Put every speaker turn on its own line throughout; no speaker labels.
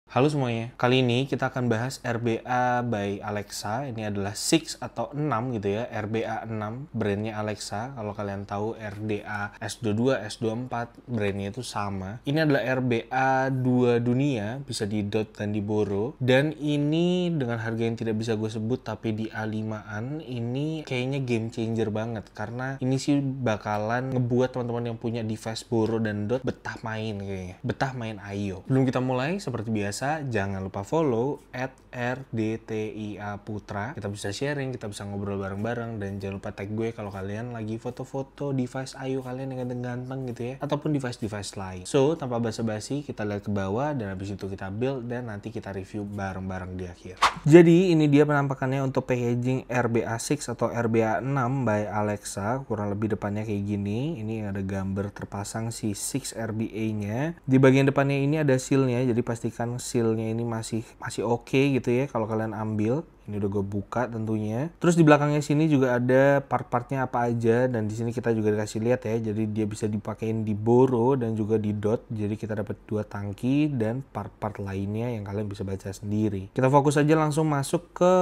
Halo semuanya, kali ini kita akan bahas RBA by Alexa. Ini adalah 6 atau 6 gitu ya, RBA 6, brandnya Alexa. Kalau kalian tahu RDA S22, S24, brandnya itu sama. Ini adalah RBA 2 dunia, bisa di dot dan di borrow. Dan ini dengan harga yang tidak bisa gue sebut, tapi di A5-an, ini kayaknya game changer banget. Karena ini sih bakalan ngebuat teman-teman yang punya device borrow dan dot betah main kayaknya. Betah main IO. Sebelum kita mulai, seperti biasa, jangan lupa follow @rdtia putra. Kita bisa sharing, kita bisa ngobrol bareng-bareng, dan jangan lupa tag gue kalau kalian lagi foto-foto device IO kalian yang ganteng-ganteng gitu ya, ataupun device-device lain. So, tanpa basa-basi, kita lihat ke bawah dan habis itu kita build dan nanti kita review bareng-bareng di akhir. Jadi, ini dia penampakannya untuk packaging RBA 6 atau RBA 6 by Alexa. Kurang lebih depannya kayak gini. Ini ada gambar terpasang si 6 RBA-nya. Di bagian depannya ini ada seal-nya, jadi pastikan seal-nya ini masih oke gitu ya kalau kalian ambil. Ini udah gue buka tentunya. Terus di belakangnya sini juga ada part-partnya apa aja, dan di sini kita juga dikasih lihat ya. Jadi dia bisa dipakein di borrow dan juga di dot. Jadi kita dapat 2 tangki dan part-part lainnya yang kalian bisa baca sendiri. Kita fokus aja langsung masuk ke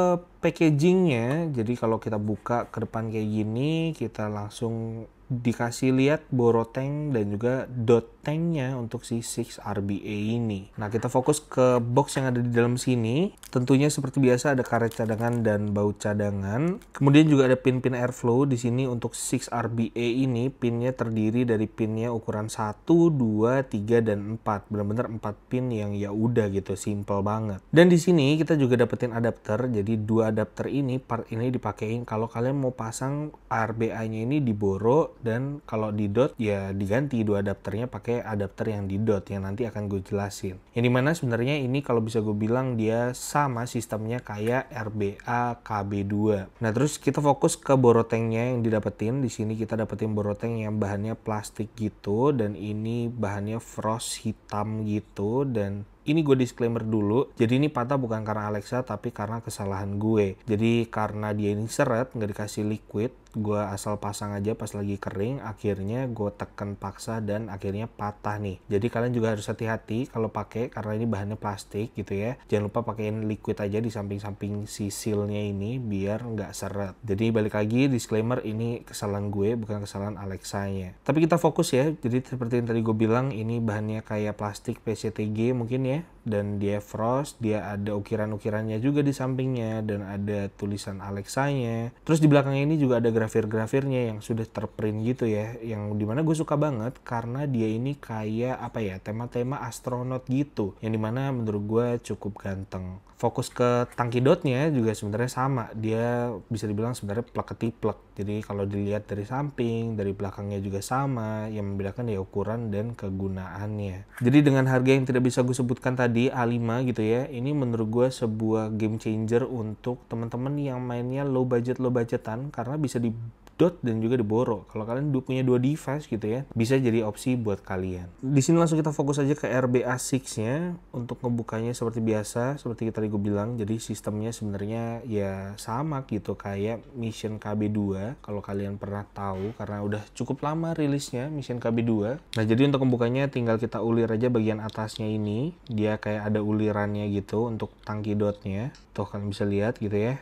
packagingnya. Jadi kalau kita buka ke depan kayak gini, kita langsung dikasih lihat borrow tank dan juga dot tanknya untuk si 6 RBA ini. Nah, kita fokus ke box yang ada di dalam sini. Tentunya seperti biasa ada karet cadangan dan baut cadangan. Kemudian juga ada pin-pin airflow di sini untuk 6 RBA ini. Pinnya terdiri dari pinnya ukuran 1, 2, 3 dan 4. Benar-benar 4 pin yang ya udah gitu, simple banget. Dan di sini kita juga dapetin adapter. Jadi 2 adapter ini, part ini dipakein kalau kalian mau pasang RBA-nya ini di borrow, dan kalau di dot ya diganti 2 adapternya pakai adapter yang di dot yang nanti akan gue jelasin. Yang dimana sebenarnya ini kalau bisa gue bilang dia sama sistemnya kayak RBA KB2. Nah, terus kita fokus ke borrow tanknya yang didapetin. Di sini kita dapetin borrow tank yang bahannya plastik gitu, dan ini bahannya frost hitam gitu. Dan ini gue disclaimer dulu, jadi ini patah bukan karena Alexa tapi karena kesalahan gue. Jadi karena dia ini seret, nggak dikasih liquid, gue asal pasang aja pas lagi kering, akhirnya gue tekan paksa dan akhirnya patah nih. Jadi kalian juga harus hati-hati kalau pakai, karena ini bahannya plastik gitu ya. Jangan lupa pakein liquid aja di samping-samping si seal-nya ini biar nggak seret. Jadi balik lagi disclaimer, ini kesalahan gue bukan kesalahan Alexa-nya. Tapi kita fokus ya. Jadi seperti yang tadi gue bilang, ini bahannya kayak plastik PCTG mungkin ya, dan dia frost, dia ada ukiran-ukirannya juga di sampingnya, dan ada tulisan Alexa-nya. Terus di belakangnya ini juga ada grafir-grafirnya yang sudah terprint gitu ya, yang dimana gue suka banget karena dia ini kayak apa ya, tema-tema astronot gitu, yang dimana menurut gue cukup ganteng. Fokus ke tangki dotnya juga sebenarnya sama, dia bisa dibilang sebenarnya plek ketiplek. Jadi kalau dilihat dari samping, dari belakangnya juga sama, yang membedakan ya ukuran dan kegunaannya. Jadi dengan harga yang tidak bisa gue sebutkan tadi, A5 gitu ya, ini menurut gue sebuah game changer untuk teman-teman yang mainnya low budgetan, karena bisa di dot dan juga di borrow. Kalau kalian punya 2 device gitu ya, bisa jadi opsi buat kalian. Di sini langsung kita fokus aja ke RBA 6-nya. Untuk ngebukanya seperti biasa, seperti tadi gue bilang, jadi sistemnya sebenarnya ya sama gitu kayak Mission KB2. Kalau kalian pernah tahu, karena udah cukup lama rilisnya Mission KB2. Nah, jadi untuk ngebukanya tinggal kita ulir aja bagian atasnya ini. Dia kayak ada ulirannya gitu untuk tangki dotnya. Tuh kalian bisa lihat gitu ya.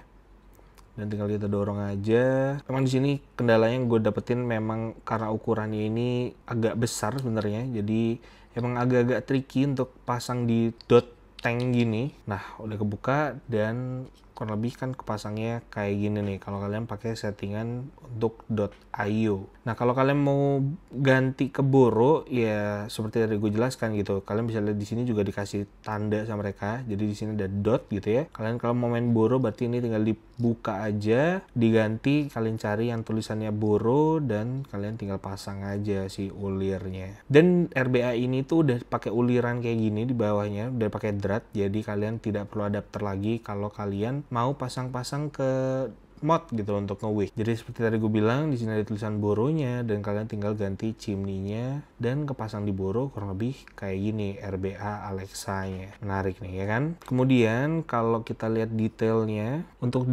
Dan tinggal kita dorong aja. Memang di sini kendalanya yang gue dapetin memang karena ukurannya ini agak besar sebenarnya, jadi emang agak-agak tricky untuk pasang di dot tank gini. Nah, udah kebuka dan kurang lebih kan kepasangnya kayak gini nih kalau kalian pakai settingan untuk .io. Nah, kalau kalian mau ganti ke borrow ya seperti tadi gue jelaskan gitu. Kalian bisa lihat di sini juga dikasih tanda sama mereka. Jadi di sini ada dot gitu ya. Kalian kalau mau main borrow berarti ini tinggal dibuka aja, diganti, kalian cari yang tulisannya borrow dan kalian tinggal pasang aja si ulirnya. Dan RBA ini tuh udah pakai uliran kayak gini di bawahnya, udah pakai drat. Jadi kalian tidak perlu adapter lagi kalau kalian mau pasang-pasang ke mod gitu untuk nge-wig. Jadi seperti tadi gue bilang, di sini ada tulisan boronya dan kalian tinggal ganti chimney-nya dan kepasang di boro kurang lebih kayak gini RBA Alexa-nya. Menarik nih ya kan. Kemudian kalau kita lihat detailnya, untuk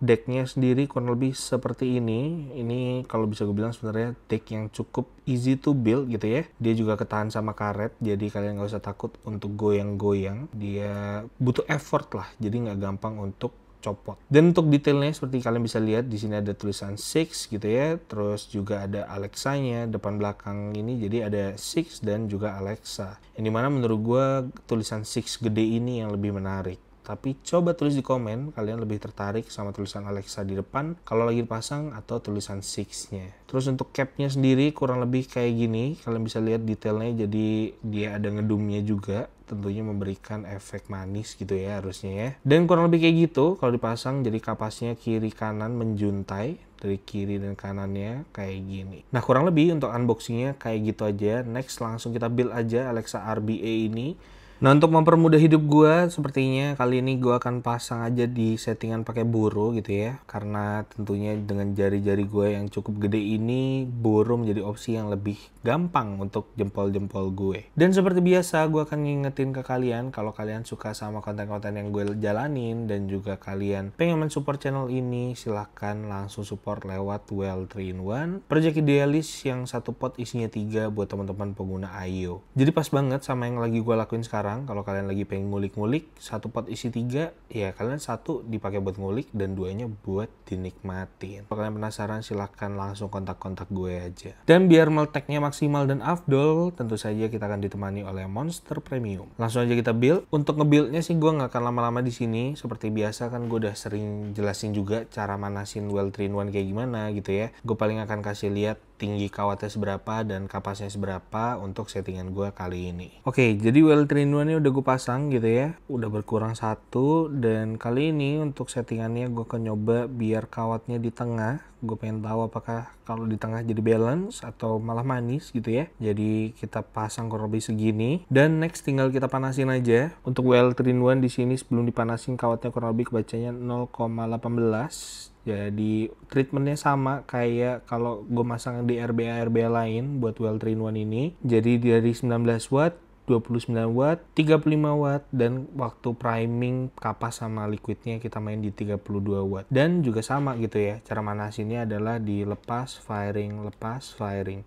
decknya sendiri kurang lebih seperti ini. Ini kalau bisa gue bilang sebenarnya deck yang cukup easy to build gitu ya. Dia juga ketahan sama karet, jadi kalian nggak usah takut untuk goyang-goyang. Dia butuh effort lah, jadi nggak gampang untuk copot. Dan untuk detailnya seperti kalian bisa lihat di sini ada tulisan 6 gitu ya. Terus juga ada Alexa-nya depan belakang ini, jadi ada 6 dan juga Alexa. Yang dimana menurut gue tulisan 6 gede ini yang lebih menarik. Tapi coba tulis di komen kalian lebih tertarik sama tulisan Alexa di depan kalau lagi dipasang atau tulisan 6-nya. Terus untuk capnya sendiri kurang lebih kayak gini. Kalian bisa lihat detailnya, jadi dia ada ngedumnya juga. Tentunya memberikan efek manis gitu ya harusnya ya. Dan kurang lebih kayak gitu kalau dipasang, jadi kapasnya kiri kanan menjuntai. Dari kiri dan kanannya kayak gini. Nah kurang lebih untuk unboxingnya kayak gitu aja. Next langsung kita build aja Alexa RBA ini. Nah untuk mempermudah hidup gue, sepertinya kali ini gue akan pasang aja di settingan pakai boro gitu ya. Karena tentunya dengan jari-jari gue yang cukup gede ini, boro menjadi opsi yang lebih gampang untuk jempol-jempol gue. Dan seperti biasa gue akan ngingetin ke kalian, kalau kalian suka sama konten-konten yang gue jalanin dan juga kalian pengen mensupport channel ini, silahkan langsung support lewat Well 3-in-1 Project Idealis yang satu pot isinya 3 buat teman-teman pengguna IO. Jadi pas banget sama yang lagi gue lakuin sekarang. Kalau kalian lagi pengen ngulik-ngulik, satu pot isi 3, ya kalian satu dipakai buat ngulik dan 2-nya buat dinikmatin. Kalau kalian penasaran, silahkan langsung kontak-kontak gue aja. Dan biar meleteknya maksimal dan afdol, tentu saja kita akan ditemani oleh Monster Premium. Langsung aja kita build. Untuk nge-buildnya sih gue nggak akan lama-lama di sini. Seperti biasa kan gue udah sering jelasin juga cara manasin Well 3-in-1 kayak gimana gitu ya. Gue paling akan kasih lihat tinggi kawatnya seberapa dan kapasnya seberapa untuk settingan gue kali ini. Oke, jadi Well 3-in-1 ini udah gue pasang gitu ya, udah berkurang 1, dan kali ini untuk settingannya gue akan nyoba biar kawatnya di tengah. Gue pengen tahu apakah kalau di tengah jadi balance atau malah manis gitu ya. Jadi kita pasang kurang lebih segini, dan next tinggal kita panasin aja. Untuk Well 3-in-1 di sini sebelum dipanasin kawatnya kurang lebih kebacanya 0,18. Jadi treatmentnya sama kayak kalau gue masang di RBA lain buat Well 3-in-1 ini. Jadi dari 19 watt, 29 watt, 35 watt, dan waktu priming kapas sama liquidnya kita main di 32 watt. Dan juga sama gitu ya, cara manasinnya adalah di lepas firing,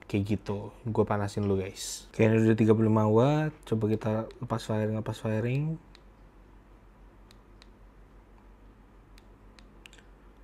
kayak gitu. Gue panasin dulu guys. Oke, ini udah 35 watt, coba kita lepas firing.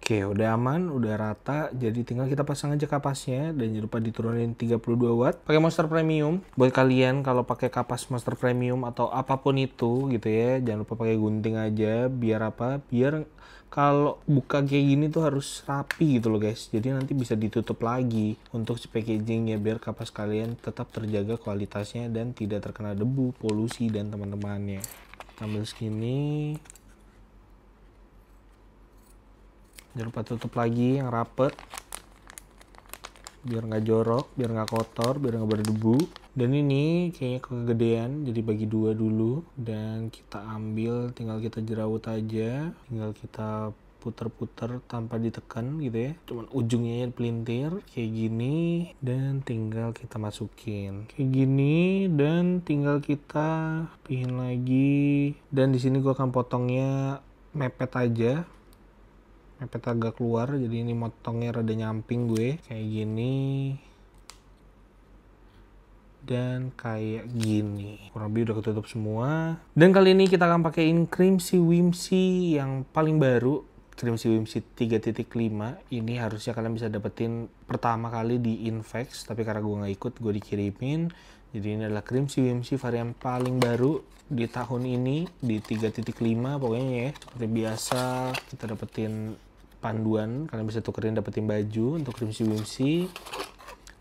Oke, udah aman, udah rata, jadi tinggal kita pasang aja kapasnya dan jangan lupa diturunin 32 watt. Pakai Monster Premium. Buat kalian kalau pakai kapas Monster Premium atau apapun itu gitu ya, jangan lupa pakai gunting aja. Biar apa? Biar kalau buka kayak gini tuh harus rapi gitu loh guys. Jadi nanti bisa ditutup lagi untuk si packagingnya biar kapas kalian tetap terjaga kualitasnya dan tidak terkena debu, polusi dan teman-temannya. Ambil segini. Jangan lupa tutup lagi yang rapet biar nggak jorok, biar nggak kotor, biar nggak berdebu. Dan ini kayaknya kegedean, jadi bagi 2 dulu dan kita ambil, tinggal kita jerawat aja, tinggal kita puter-puter tanpa ditekan gitu ya, cuman ujungnya pelintir kayak gini dan tinggal kita masukin kayak gini dan tinggal kita pihin lagi. Dan di sini gua akan potongnya mepet aja, mepet agak keluar, jadi ini motongnya rada nyamping gue kayak gini dan kayak gini. Kurang lebih udah ketutup semua. Dan kali ini kita akan pakaiin Crimson Whimsy yang paling baru, Crimson Whimsy 3.5. Ini harusnya kalian bisa dapetin pertama kali di Invex, tapi karena gue nggak ikut, gue dikirimin. Jadi ini adalah Crimson Whimsy varian paling baru di tahun ini, di 3.5 pokoknya ya. Seperti biasa kita dapetin panduan, kalian bisa tukerin dapetin baju untuk Crimson Whimsy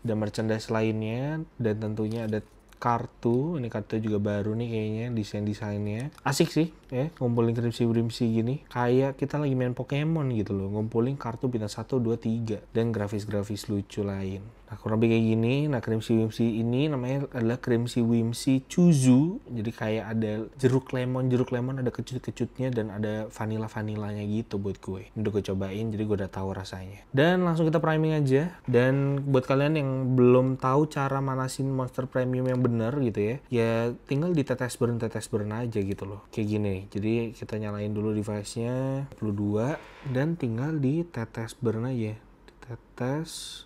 dan merchandise lainnya, dan tentunya ada kartu. Ini kartu juga baru nih kayaknya, desainnya asik sih ya, ngumpulin Crimson Whimsy gini kayak kita lagi main Pokemon gitu loh, ngumpulin kartu bintang 1, 2, 3 dan grafis-grafis lucu lain. Nah, kurang lebih kayak gini. Nah, cream si whimsy ini namanya adalah cream si whimsy chuzu. Jadi kayak ada jeruk lemon ada kecut-kecutnya dan ada vanilla-vanilanya gitu buat gue. Udah gue cobain, jadi gue udah tahu rasanya. Dan langsung kita priming aja. Dan buat kalian yang belum tahu cara manasin Monster Premium yang bener gitu ya, ya tinggal ditetes burn aja gitu loh. Kayak gini. Jadi kita nyalain dulu device-nya 22 dan tinggal ditetes burn aja. Ditetes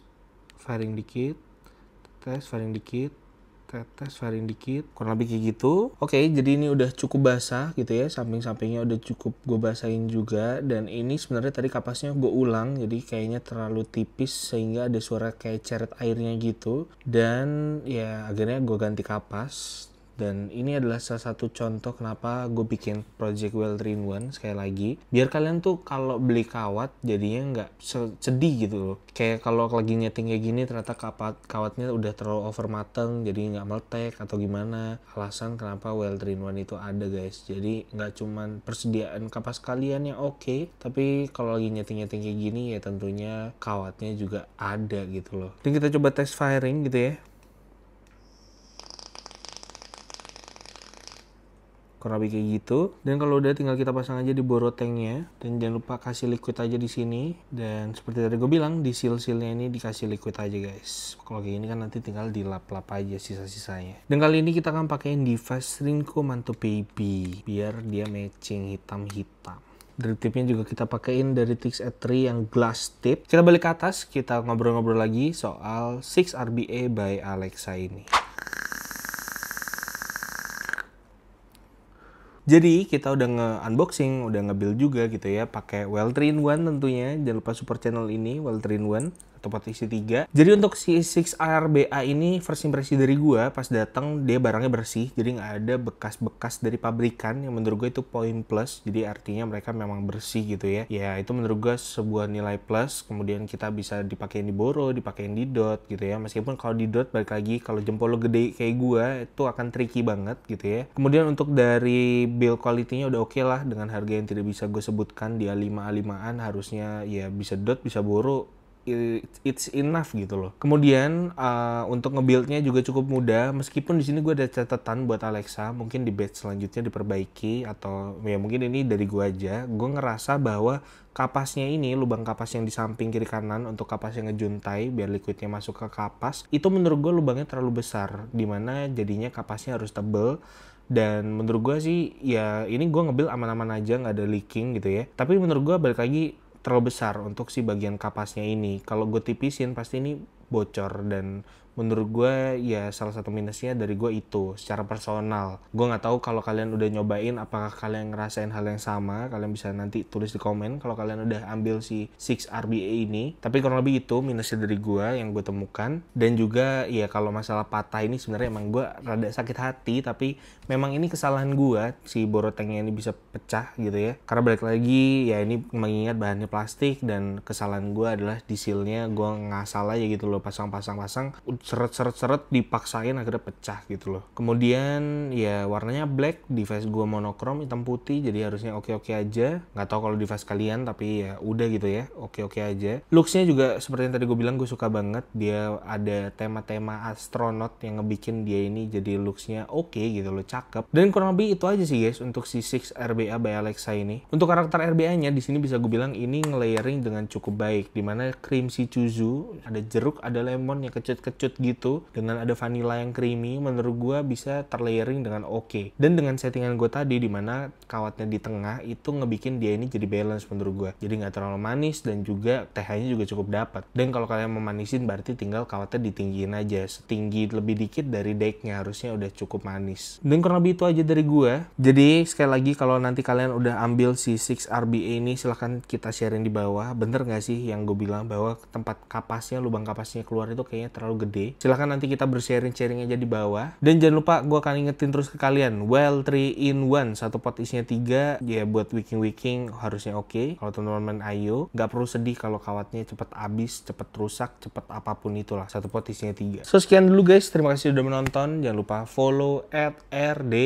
firing dikit, tetes firing dikit, tetes firing dikit, kurang lebih kayak gitu. Oke, jadi ini udah cukup basah gitu ya, samping-sampingnya udah cukup gue basahin juga. Dan ini sebenarnya tadi kapasnya gue ulang, jadi kayaknya terlalu tipis sehingga ada suara kayak ceret airnya gitu. Dan ya akhirnya gue ganti kapas. Dan ini adalah salah satu contoh kenapa gue bikin project Well 3-in-1 sekali lagi. Biar kalian tuh kalau beli kawat jadinya nggak sedih gitu loh. Kayak kalau lagi nyeting kayak gini ternyata kawatnya udah terlalu over mateng jadi nggak meletek atau gimana. Alasan kenapa Well 3-in-1 itu ada guys. Jadi nggak cuman persediaan kapas kalian yang oke, tapi kalau lagi nyeting-nyeting kayak gini ya tentunya kawatnya juga ada gitu loh. Dan kita coba test firing gitu ya. Kurang lebih kayak gitu. Dan kalau udah tinggal kita pasang aja di borotengnya. Dan jangan lupa kasih liquid aja di sini. Dan seperti tadi gue bilang, di seal-sealnya ini dikasih liquid aja guys. Kalau kayak gini kan nanti tinggal dilap-lap aja sisa-sisanya. Dan kali ini kita akan pakein device Rinko Manto Baby biar dia matching hitam-hitam. Drip tipnya juga kita pakein dari Tix A3 yang glass tip. Kita balik ke atas, kita ngobrol-ngobrol lagi soal 6RBA by Alexa ini. Jadi kita udah nge-unboxing, udah nge-build juga gitu ya, pakai Well 3-in-1 tentunya. Jangan lupa support channel ini, Well 3-in-1 atau posisi 3. Jadi untuk si 6RBA ini first impression dari gua pas datang dia barangnya bersih, jadi nggak ada bekas-bekas dari pabrikan yang menurut gue itu poin plus. Jadi artinya mereka memang bersih gitu ya. Ya itu menurut gua sebuah nilai plus. Kemudian kita bisa dipakein di Boro, dipakein di Dot gitu ya. Meskipun kalau di Dot balik lagi kalau jempol lo gede kayak gua itu akan tricky banget gitu ya. Kemudian untuk dari build quality-nya udah oke lah dengan harga yang tidak bisa gue sebutkan di A5-A5an, harusnya ya bisa Dot, bisa Boro. It's enough gitu loh. Kemudian untuk nge-build-nya juga cukup mudah, meskipun di sini gue ada catatan buat Alexa, mungkin di batch selanjutnya diperbaiki atau ya mungkin ini dari gue aja. Gue ngerasa bahwa kapasnya ini, lubang kapas yang di samping kiri kanan untuk kapas yang ngejuntai biar liquidnya masuk ke kapas, itu menurut gue lubangnya terlalu besar, dimana jadinya kapasnya harus tebel. Dan menurut gue sih ya ini gue nge-build aman-aman aja, nggak ada leaking gitu ya. Tapi menurut gue balik lagi terlalu besar untuk si bagian kapasnya ini. Kalau gue tipisin pasti ini bocor. Dan menurut gue ya salah satu minusnya dari gue itu secara personal. Gue nggak tahu kalau kalian udah nyobain apakah kalian ngerasain hal yang sama. Kalian bisa nanti tulis di komen kalau kalian udah ambil si 6RBA ini. Tapi kurang lebih itu minusnya dari gue yang gue temukan. Dan juga ya kalau masalah patah ini sebenarnya emang gue rada sakit hati, tapi memang ini kesalahan gue si borotengnya ini bisa pecah gitu ya. Karena balik lagi ya ini mengingat bahannya plastik dan kesalahan gue adalah di sealnya gue ngasal aja gitu loh, pasang seret dipaksain akhirnya pecah gitu loh. Kemudian ya warnanya black, device gue monokrom hitam putih, jadi harusnya oke-oke aja. Nggak tahu kalau device kalian, tapi ya udah gitu ya, oke-oke aja. Looksnya juga seperti yang tadi gue bilang, gue suka banget. Dia ada tema-tema astronot yang ngebikin dia ini jadi looksnya oke gitu loh, cakep. Dan kurang lebih itu aja sih guys untuk si 6RBA by Alexa ini. Untuk karakter RBA-nya di sini bisa gue bilang ini nge-layering dengan cukup baik, dimana cream si chuzu, ada jeruk, ada lemon yang kecut-kecut gitu dengan ada vanilla yang creamy, menurut gue bisa terlayering dengan oke. Dan dengan settingan gue tadi dimana kawatnya di tengah itu ngebikin dia ini jadi balance menurut gue, jadi nggak terlalu manis dan juga TH-nya juga cukup dapat. Dan kalau kalian mau manisin berarti tinggal kawatnya ditinggiin aja setinggi lebih dikit dari decknya, harusnya udah cukup manis. Dan kurang lebih itu aja dari gue. Jadi sekali lagi kalau nanti kalian udah ambil si 6RBA ini silahkan kita sharing di bawah, bener nggak sih yang gue bilang bahwa tempat kapasnya, lubang kapasnya keluar itu kayaknya terlalu gede gede. Silahkan nanti kita bersharing-sharing aja di bawah. Dan jangan lupa gue akan ingetin terus ke kalian, well 3 in 1, satu pot isinya 3, ya buat wicking harusnya oke. Kalau teman-teman main IO, nggak perlu sedih kalau kawatnya cepet habis, cepet rusak, cepet apapun itulah. Satu pot isinya 3. So sekian dulu guys, terima kasih sudah menonton. Jangan lupa follow @rdtiaputra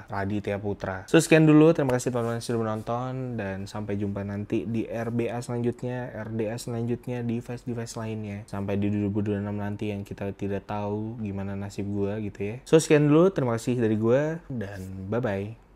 Raditya Putra. So sekian dulu, terima kasih teman-teman sudah menonton, dan sampai jumpa nanti di RBA selanjutnya, RDA selanjutnya, device-device lainnya. Sampai di 2026 nanti yang kita tidak tahu gimana nasib gue gitu ya. So sekian dulu, terima kasih dari gue, dan bye-bye.